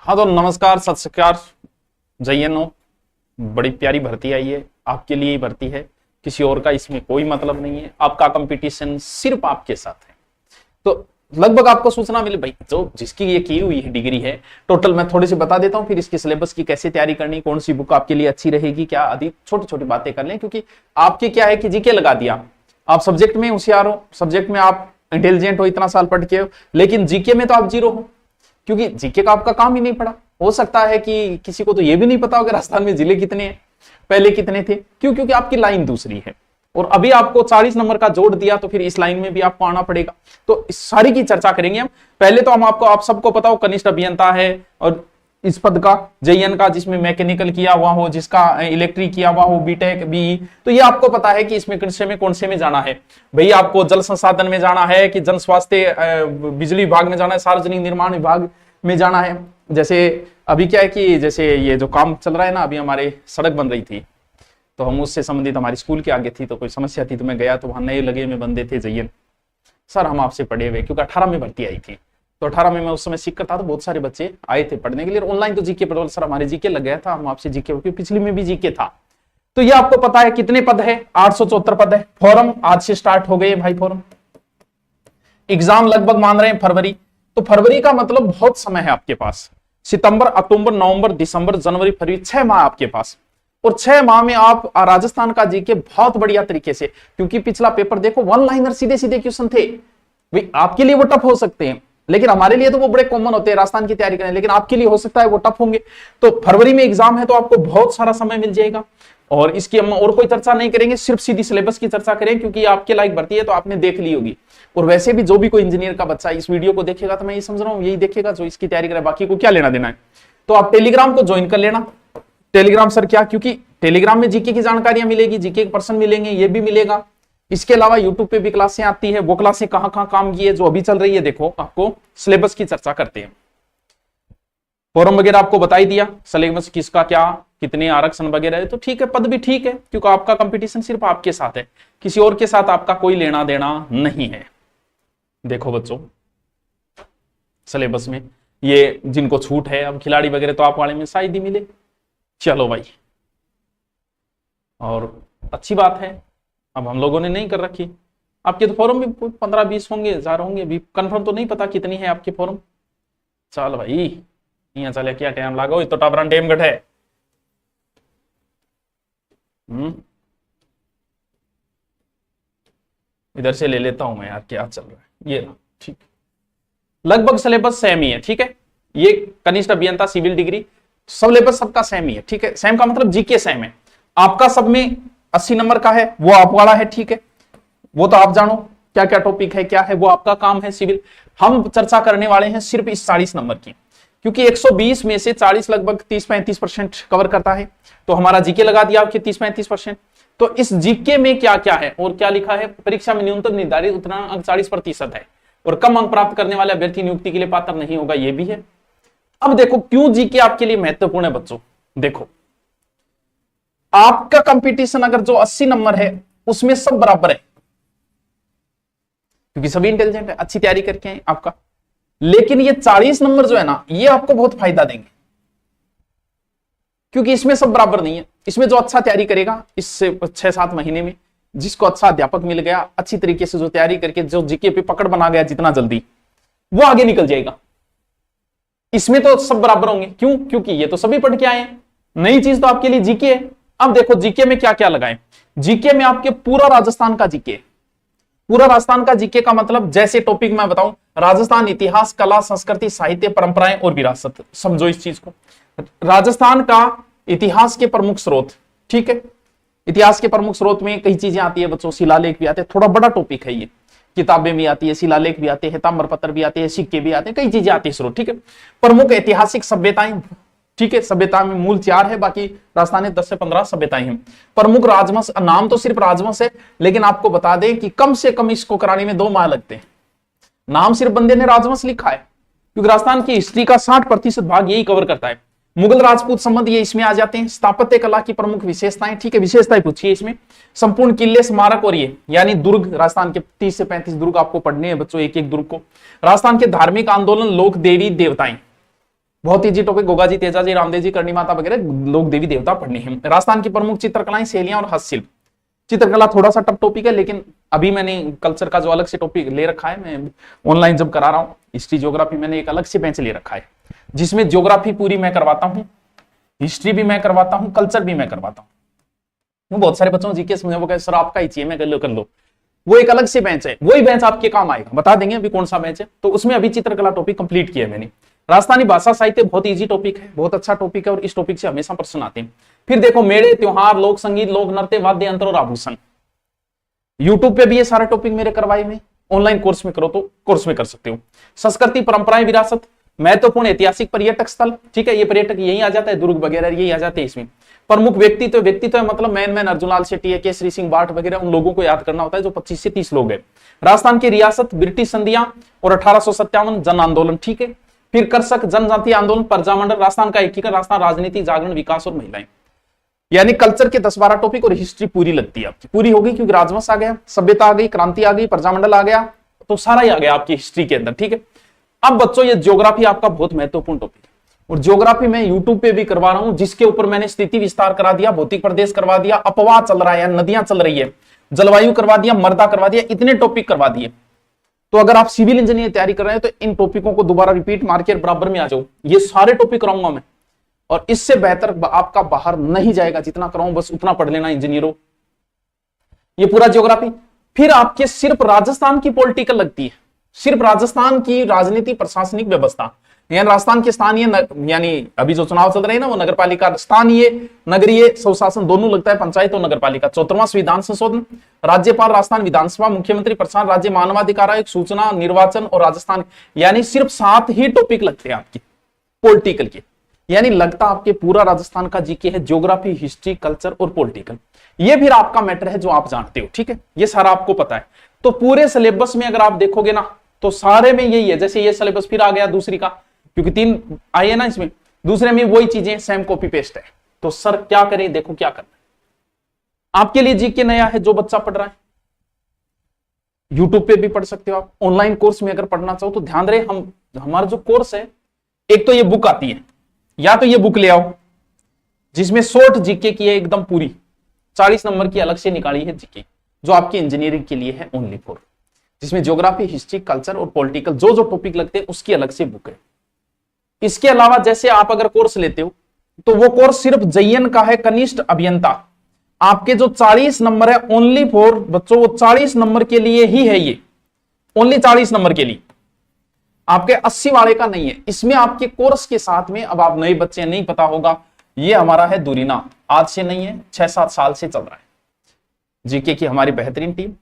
हाँ तो नमस्कार, सत श्रीकार, जय। बड़ी प्यारी भर्ती आई है, आपके लिए ही भर्ती है, किसी और का इसमें कोई मतलब नहीं है। आपका कंपटीशन सिर्फ आपके साथ है। तो लगभग आपको सूचना मिली भाई, जो जिसकी ये की हुई है डिग्री है। टोटल मैं थोड़ी सी बता देता हूँ, फिर इसके सिलेबस की कैसे तैयारी करनी, कौन सी बुक आपके लिए अच्छी रहेगी, क्या आदि छोटी छोटी बातें कर लें। क्योंकि आपके क्या है कि जीके लगा दिया, आप सब्जेक्ट में होशियार हो, सब्जेक्ट में आप इंटेलिजेंट हो, इतना साल पढ़ के हो, लेकिन जीके में तो आप जीरो हो, क्योंकि जीके का आपका काम ही नहीं पड़ा। हो सकता है कि किसी को तो ये भी नहीं पता होगा राजस्थान में जिले कितने हैं, पहले कितने थे। क्यों? क्योंकि आपकी लाइन दूसरी है और अभी आपको 40 नंबर का जोड़ दिया तो फिर इस लाइन में भी आपको आना पड़ेगा। तो इस सारी की चर्चा करेंगे हम। पहले तो हम आप सबको पता हो कनिष्ठ अभियंता है, और इस पद का जेईएन का, जिसमें मैकेनिकल किया हुआ हो, जिसका इलेक्ट्रिक किया हुआ हो, बीटेक बी, तो ये आपको पता है कि इसमें कौन से में जाना है। भैया आपको जल संसाधन में जाना है कि जन स्वास्थ्य बिजली विभाग में जाना है, सार्वजनिक निर्माण विभाग में जाना है। जैसे अभी क्या है कि जैसे ये जो काम चल रहा है ना, अभी हमारे सड़क बन रही थी, तो हम उससे संबंधित, हमारी स्कूल के आगे थी तो कोई समस्या थी, तो मैं गया तो वहां नए लगे में बंदे थे जेईएन। सर हम आपसे पढ़े हुए, क्योंकि 18 में भर्ती आई थी, तो 18 में मैं उस समय सीख था, तो बहुत सारे बच्चे आए थे पढ़ने के लिए। ऑनलाइन तो जीके पढ़ो सर, हमारे जीके लग गया था, हम आपसे जीके, क्योंकि पिछली में भी जीके था। तो ये आपको पता है कितने पद है, 874 पद है। फॉर्म आज से स्टार्ट हो गए भाई, फॉर्म। एग्जाम लगभग मान रहे हैं फरवरी, तो फरवरी का मतलब बहुत समय है आपके पास। सितंबर, अक्टूबर, नवंबर, दिसंबर, जनवरी, फरवरी, 6 माह आपके पास। और 6 माह में आप राजस्थान का जीके बहुत बढ़िया तरीके से, क्योंकि पिछला पेपर देखो, वन लाइनर सीधे सीधे क्वेश्चन थे। भाई आपके लिए वो टफ हो सकते हैं, लेकिन हमारे लिए तो वो बड़े कॉमन होते हैं राजस्थान की तैयारी करने, लेकिन आपके लिए हो सकता है वो टफ होंगे। तो फरवरी में एग्जाम है, तो आपको बहुत सारा समय मिल जाएगा। और इसकी हम और कोई चर्चा नहीं करेंगे, सिर्फ सीधी सिलेबस की चर्चा करें, क्योंकि आपके लायक भर्ती है तो आपने देख ली होगी। और वैसे भी जो भी कोई इंजीनियर का बच्चा इस वीडियो को देखेगा, तो मैं ये समझ रहा हूँ यही देखेगा जो इसकी तैयारी करे, बाकी को क्या लेना देना है। तो आप टेलीग्राम को ज्वाइन कर लेना। टेलीग्राम सर क्या, क्योंकि टेलीग्राम में जीके की जानकारियां मिलेगी, जीके के पर्सन मिलेंगे, ये भी मिलेगा। इसके अलावा यूट्यूब पे भी क्लासें आती है, वो क्लासें कहां कहां काम की है, जो अभी चल रही है, देखो आपको सिलेबस की चर्चा करते हैं। फॉर्म वगैरह आपको बता ही दिया, सिलेबस किसका क्या, कितने आरक्षण वगैरह है, तो ठीक है, पद भी ठीक है, क्योंकि आपका कंपटीशन सिर्फ आपके साथ है, किसी और के साथ आपका कोई लेना देना नहीं है। देखो बच्चों, सिलेबस में ये जिनको छूट है, अब खिलाड़ी वगैरह तो आप वाले में शायद ही मिले। चलो भाई, और अच्छी बात है, अब हम लोगों ने नहीं कर रखी। आपके तो फॉर्म भी 15-20 होंगे, 1000 होंगे, अभी कंफर्म तो नहीं पता कितनी है आपके फॉर्म। चल भाई, यहाँ चले क्या टाइम लागो, तो टाबरा टेम गट है। इधर से ले लेता हूं मैं यार, क्या चल रहा है ये। ठीक, लगभग सिलेबस सेम ही है, ठीक है। ये कनिष्ठ अभियंता सिविल डिग्री, सिलेबस सबका सेम ही है, ठीक है। सेम का मतलब जीके सेम है। आपका सब में 80 नंबर का है, वो आप वाला है, ठीक है। वो तो आप जानो क्या क्या टॉपिक है, क्या है, वो आपका काम है सिविल। हम चर्चा करने वाले हैं सिर्फ इस 40 नंबर की, क्योंकि 120 में से 40 लगभग 30-35% कवर करता है। तो हमारा जीके लगा दिया आपके 30-35%। तो इस जीके में क्या क्या है और क्या लिखा है, परीक्षा में न्यूनतम निर्धारित उतना अंक 40% है, और कम अंक प्राप्त करने वाले अभ्यर्थी नियुक्ति के लिए पात्र नहीं होगा, ये भी है। अब देखो क्यों जीके आपके लिए महत्वपूर्ण है बच्चों। देखो, आपका कंपटीशन अगर जो 80 नंबर है उसमें सब बराबर है, क्योंकि सभी इंटेलिजेंट है, अच्छी तैयारी करके हैं आपका। लेकिन ये 40 नंबर जो है ना, ये आपको बहुत फायदा देंगे, क्योंकि इसमें सब बराबर नहीं है। इसमें जो अच्छा तैयारी करेगा, इससे 6-7 महीने में जिसको अच्छा अध्यापक मिल गया, अच्छी तरीके से जो तैयारी करके जो जीके पे पकड़ बना गया जितना जल्दी, वो आगे निकल जाएगा। इसमें तो सब बराबर होंगे, क्यों? क्योंकि ये तो सभी पढ़ के आए हैं, नई चीज तो आपके लिए जीके है। अब देखो जीके में क्या क्या लगाए। जीके में आपके पूरा राजस्थान का जीके, पूरा राजस्थान का जीके का मतलब, जैसे टॉपिक मैं बताऊं, राजस्थान इतिहास, कला, संस्कृति, साहित्य, परंपराएं और विरासत। समझो इस चीज को, राजस्थान का इतिहास के प्रमुख स्रोत, ठीक है। इतिहास के प्रमुख स्रोत में कई चीजें आती है बच्चों, शिलालेख भी आते हैं, थोड़ा बड़ा टॉपिक है ये, किताबें भी आती है, शिलालेख भी आते हैं, ताम्रपत्र भी आते हैं, सिक्के भी आते हैं, कई चीजें आती है स्रोत, ठीक है। प्रमुख ऐतिहासिक सभ्यताएं, ठीक है, सभ्यता में मूल 4 है, बाकी राजस्थान में 10 से 15 सभ्यताएं हैं। प्रमुख राजवंश, नाम तो सिर्फ राजवंश है, लेकिन आपको बता दें कि कम से कम इसको कराने में 2 माह लगते हैं। नाम सिर्फ बंदे ने राजवंश लिखा है, क्योंकि राजस्थान की हिस्ट्री का 60% भाग यही कवर करता है। मुगल राजपूत संबंध ये इसमें आ जाते हैं। स्थापत्य कला की प्रमुख विशेषताएं, ठीक है, विशेषताएं पूछिए इसमें। संपूर्ण किले, स्मारक और ये यानी दुर्ग, राजस्थान के 30 से 35 दुर्ग आपको पढ़ने हैं बच्चों, एक एक दुर्ग को। राजस्थान के धार्मिक आंदोलन, लोक, देवी देवताएं, बहुत इजी टॉपिक, गोगा जी, तेजा जी, रामदेव जी, करणी माता वगैरह लोग देवी देवता पढ़ने हैं। राजस्थान की प्रमुख चित्रकलाएं, शैलियां और हस्तशिल्प। चित्रकला थोड़ा सा टफ टॉपिक है, लेकिन अभी मैंने कल्चर का जो अलग से टॉपिक ले रखा है, मैं ऑनलाइन जब करा रहा हूँ, हिस्ट्री ज्योग्राफी मैंने एक अलग से बेंच ले रखा है, जिसमें ज्योग्राफी पूरी मैं करवाता हूँ, हिस्ट्री भी मैं करवाता हूँ, कल्चर भी मैं करवाता हूँ। बहुत सारे बच्चों जीके समझे, वो कहे सर आपका ही चाहिए, मैं कर लो, वो एक अलग से बेंच है, वही बेंच आपके काम आएगा, बता देंगे अभी कौन सा बेंच है। तो उसमें अभी चित्रकला टॉपिक कंप्लीट किया है मैंने। राजस्थानी भाषा साहित्य बहुत इजी टॉपिक है, बहुत अच्छा टॉपिक है, और इस टॉपिक से हमेशा प्रश्न आते हैं। फिर देखो मेले, त्योहार, लोक संगीत, लोक नृत्य, वाद्य यंत्र और आभूषण। यूट्यूब पे भी ये सारे टॉपिक मेरे करवाए हुए, ऑनलाइन कोर्स में करो तो कोर्स में कर सकते हो। संस्कृति, परंपराएं, विरासत, महत्वपूर्ण ऐतिहासिक पर्यटक स्थल, ठीक है, ये पर्यटक यही आ जाता है, दुर्ग वगैरह यही आ जाते हैं इसमें। प्रमुख व्यक्तित्व मतलब मैन अर्जुनलाल शेट्टी है, केसरी सिंह बाठ वगैरह, उन लोगों को याद करना होता है जो 25 से 30 लोग हैं। राजस्थान की रियासत, ब्रिटिश संधियां और 1857 जन आंदोलन, ठीक है। फिर कर्षक, जनजातीय आंदोलन, प्रजामंडल, राजस्थान का एकीकरण, राजस्थान राजनीति, जागरण, विकास और महिलाएं। यानी कल्चर के 10-12 टॉपिक और हिस्ट्री पूरी लगती है आपकी, पूरी होगी, क्योंकि राजवंश आ गया, सभ्यता आ गई, क्रांति आ गई, प्रजामंडल आ गया, तो सारा ही आ गया आपकी हिस्ट्री के अंदर, ठीक है। अब बच्चों ये ज्योग्राफी आपका बहुत महत्वपूर्ण टॉपिक है, और ज्योग्राफी मैं यूट्यूब पे भी करवा रहा हूं, जिसके ऊपर मैंने स्थिति विस्तार करा दिया, भौतिक प्रदेश करवा दिया, अपवाह चल रहा है, नदियां चल रही है, जलवायु करवा दिया, मर्दा करवा दिया, इतने टॉपिक करवा दिए। तो अगर आप सिविल इंजीनियर तैयारी कर रहे हैं तो इन टॉपिकों को दोबारा रिपीट मार के बराबर में आ जाओ, ये सारे टॉपिक कराऊंगा मैं, और इससे बेहतर आपका बाहर नहीं जाएगा, जितना कराऊं बस उतना पढ़ लेना इंजीनियरों, ये पूरा ज्योग्राफी। फिर आपके सिर्फ राजस्थान की पॉलिटिकल लगती है, सिर्फ राजस्थान की राजनीति, प्रशासनिक व्यवस्था, यानी राजस्थान के स्थानीय यानी अभी जो चुनाव चल रहे हैं ना, वो नगर पालिका, स्थानीय, नगरीय, स्वशासन दोनों लगता है, पंचायत और नगर पालिका, 14वां संविधान संशोधन, राज्यपाल, राजस्थान विधानसभा, मुख्यमंत्री, प्रशासन, राज्य मानवाधिकार आयोग, सूचना, निर्वाचन और राजस्थान, यानी सिर्फ 7 ही टॉपिक लगते हैं आपकी पॉलिटिकल के। यानी लगता आपके पूरा राजस्थान का जीके है, ज्योग्राफी, हिस्ट्री, कल्चर और पॉलिटिकल। ये फिर आपका मैटर है जो आप जानते हो, ठीक है, ये सारा आपको पता है। तो पूरे सिलेबस में अगर आप देखोगे ना, तो सारे में यही है, जैसे ये सिलेबस फिर आ गया दूसरी का, क्योंकि 3 आई है ना इसमें, दूसरे में वही चीजें सेम कॉपी पेस्ट है। तो सर क्या करें, देखो क्या करना है आपके लिए, जीके नया है, जो बच्चा पढ़ रहा है यूट्यूब पे भी पढ़ सकते हो आप, ऑनलाइन कोर्स में अगर पढ़ना चाहो तो ध्यान रहे, हमारा जो कोर्स है, एक तो ये बुक आती है, या तो ये बुक ले आओ जिसमें शॉर्ट जीके की है एकदम पूरी, 40 नंबर की अलग से निकाली है जीके, जो आपकी इंजीनियरिंग के लिए है ओनली फॉर, जिसमें ज्योग्राफी, हिस्ट्री, कल्चर और पॉलिटिकल जो जो टॉपिक लगते हैं उसकी अलग से बुक है। इसके अलावा जैसे आप अगर कोर्स लेते हो तो वो कोर्स सिर्फ जयन का है, कनिष्ठ अभियंता, आपके जो 40 नंबर है ओनली फॉर बच्चों, वो 40 नंबर के लिए ही है, ये ओनली 40 नंबर के लिए, आपके 80 वाले का नहीं है। इसमें आपके कोर्स के साथ में, अब आप नए बच्चे नहीं पता होगा, ये हमारा है दूरीना, आज से नहीं है, 6-7 साल से चल रहा है जीके की हमारी बेहतरीन टीम।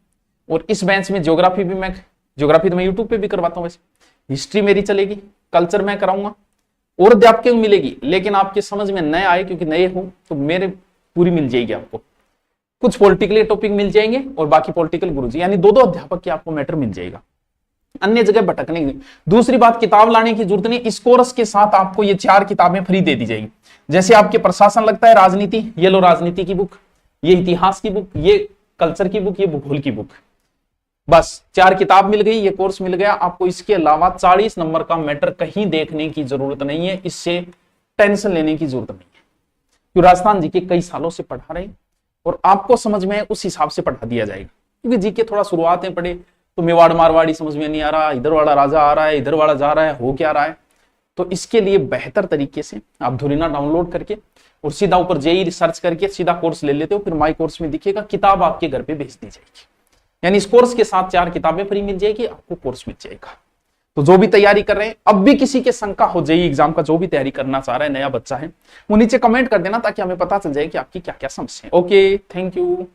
और इस बेंच में ज्योग्राफी भी मैं, ज्योग्राफी तो मैं यूट्यूब पे भी करवाता हूं वैसे, हिस्ट्री मेरी चलेगी, कल्चर मैं कराऊंगा और अध्यापकों को मिलेगी, लेकिन आपके समझ में नए आए क्योंकि नए हो तो मेरे पूरी मिल जाएगी आपको, कुछ पॉलिटिकल टॉपिक मिल जाएंगे और बाकी पॉलिटिकल गुरुजी, यानी 2-2 अध्यापक के आपको मैटर मिल जाएगा, अन्य जगह भटकने की। दूसरी बात, किताब लाने की जरूरत नहीं, इस कोर्स के साथ आपको ये 4 किताबें फ्री दे दी जाएगी। जैसे आपके प्रशासन लगता है, राजनीति, ये लो राजनीति की बुक, ये इतिहास की बुक, ये कल्चर की बुक, ये भूगोल की बुक, बस 4 किताब मिल गई, ये कोर्स मिल गया आपको। इसके अलावा 40 नंबर का मैटर कहीं देखने की जरूरत नहीं है, इससे टेंशन लेने की जरूरत नहीं है, क्योंकि राजस्थान जीके कई सालों से पढ़ा रहे और आपको समझ में उस हिसाब से पढ़ा दिया जाएगा। क्योंकि जीके थोड़ा शुरुआत में पढ़े तो मेवाड़ मारवाड़ी समझ में नहीं आ रहा, इधर वाला राजा आ रहा है, इधर वाला जा रहा है, हो क्या रहा है, तो इसके लिए बेहतर तरीके से आप धुरीना डाउनलोड करके और सीधा ऊपर जेई रिसर्च करके सीधा कोर्स ले लेते हो, फिर माई कोर्स में दिखेगा, किताब आपके घर पे भेज दी जाएगी, यानी इस कोर्स के साथ 4 किताबें फ्री मिल जाएगी, आपको कोर्स मिल जाएगा। तो जो भी तैयारी कर रहे हैं, अब भी किसी के शंका हो जेई एग्जाम का, जो भी तैयारी करना चाह रहा है, नया बच्चा है, वो नीचे कमेंट कर देना ताकि हमें पता चल जाए कि आपकी क्या क्या समस्या है। Okay, thank you.